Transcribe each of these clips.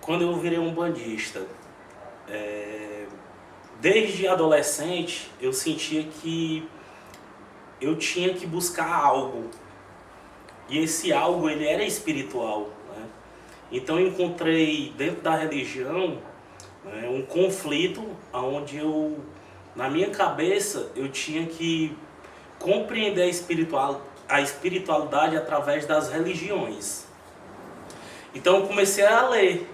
quando eu virei um bandista, desde adolescente eu sentia que eu tinha que buscar algo. E esse algo ele era espiritual, né? Então eu encontrei dentro da religião, né, um conflito onde na minha cabeça, eu tinha que compreender a espiritualidade através das religiões. Então eu comecei a ler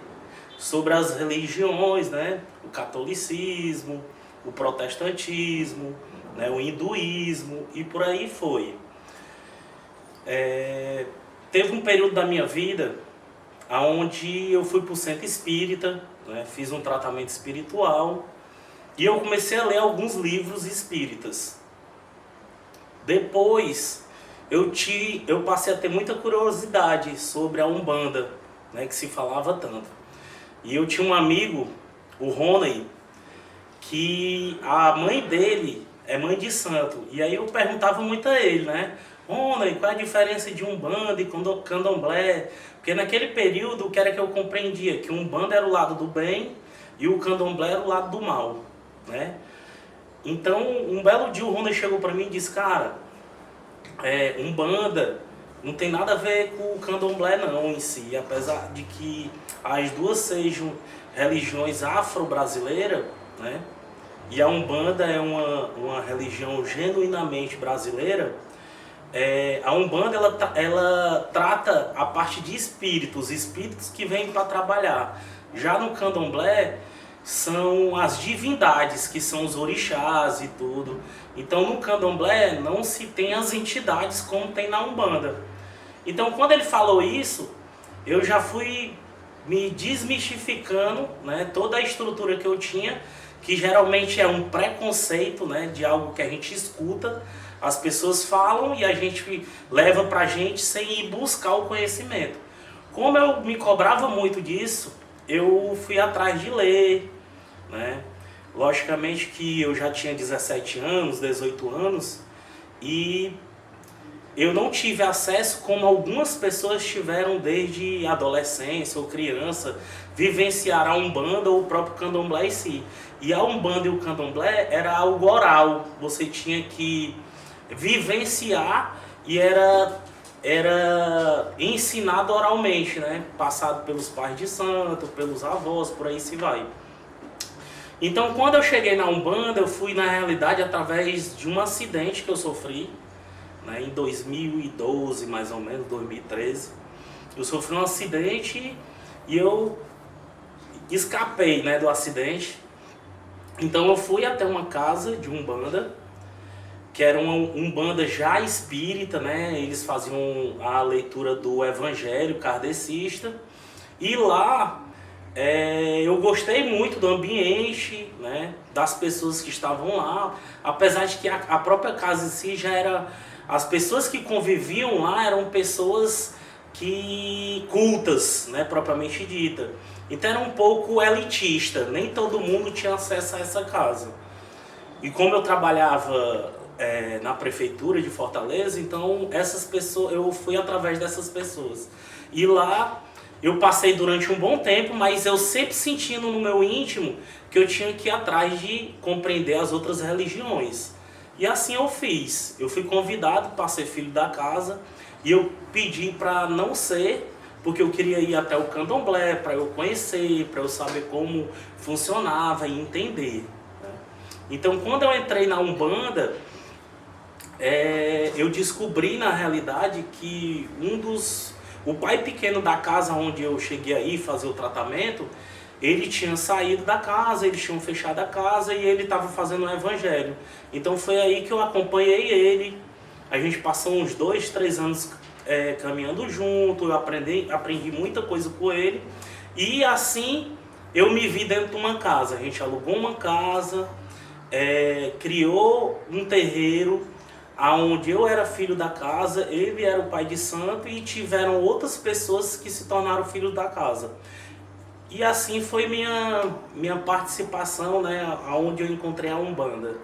sobre as religiões, né? O catolicismo, o protestantismo, né? O hinduísmo e por aí foi. Teve um período da minha vida onde eu fui para o centro espírita, né? Fiz um tratamento espiritual e eu comecei a ler alguns livros espíritas. Depois eu passei a ter muita curiosidade sobre a Umbanda, né, que se falava tanto. E eu tinha um amigo, o Rony, que a mãe dele é mãe de santo. E aí eu perguntava muito a ele, né? Rony, qual é a diferença de Umbanda e Candomblé? Porque naquele período o que era que eu compreendia? Que Umbanda era o lado do bem e o Candomblé era o lado do mal, né? Então um belo dia o Rony chegou para mim e disse, cara, Umbanda não tem nada a ver com o Candomblé não em si, apesar de que as duas sejam religiões afro-brasileiras, né? E a Umbanda é uma religião genuinamente brasileira. A Umbanda ela trata a parte de espíritos que vêm para trabalhar. Já no Candomblé são as divindades, que são os orixás e tudo. Então no Candomblé não se tem as entidades como tem na Umbanda. Então quando ele falou isso, eu já fui me desmistificando, né, toda a estrutura que eu tinha, que geralmente é um preconceito, né, de algo que a gente escuta, as pessoas falam e a gente leva pra gente sem ir buscar o conhecimento. Como eu me cobrava muito disso, eu fui atrás de ler, né? Logicamente que eu já tinha 17 anos, 18 anos e eu não tive acesso como algumas pessoas tiveram desde adolescência ou criança, vivenciar a Umbanda ou o próprio Candomblé em si. E a Umbanda e o Candomblé era algo oral, você tinha que vivenciar e era ensinado oralmente, né? Passado pelos pais de santo, pelos avós, por aí se vai. Então quando eu cheguei na Umbanda, eu fui na realidade através de um acidente que eu sofri, né, em 2012, mais ou menos, 2013. Eu sofri um acidente e eu escapei, né, do acidente. Então eu fui até uma casa de Umbanda, que era uma Umbanda já espírita, né? Eles faziam a leitura do Evangelho kardecista. E lá eu gostei muito do ambiente, né? Das pessoas que estavam lá. Apesar de que a própria casa em si já era... As pessoas que conviviam lá eram pessoas cultas, né? Propriamente dita. Então era um pouco elitista. Nem todo mundo tinha acesso a essa casa. E como eu trabalhava na prefeitura de Fortaleza, então essas pessoas, eu fui através dessas pessoas. E lá eu passei durante um bom tempo, mas eu sempre sentindo no meu íntimo que eu tinha que ir atrás de compreender as outras religiões. E assim eu fiz. Eu fui convidado para ser filho da casa e eu pedi para não ser, porque eu queria ir até o Candomblé, para eu conhecer, para eu saber como funcionava e entender. Então quando eu entrei na Umbanda, eu descobri na realidade que o pai pequeno da casa onde eu cheguei aí fazer o tratamento, ele tinha saído da casa, eles tinham fechado a casa e ele estava fazendo o evangelho. Então foi aí que eu acompanhei ele, a gente passou uns 2, 3 anos caminhando junto, eu aprendi muita coisa com ele e assim eu me vi dentro de uma casa. A gente alugou uma casa, criou um terreiro, onde eu era filho da casa, ele era o pai de santo e tiveram outras pessoas que se tornaram filhos da casa. E assim foi minha participação, né, onde eu encontrei a Umbanda.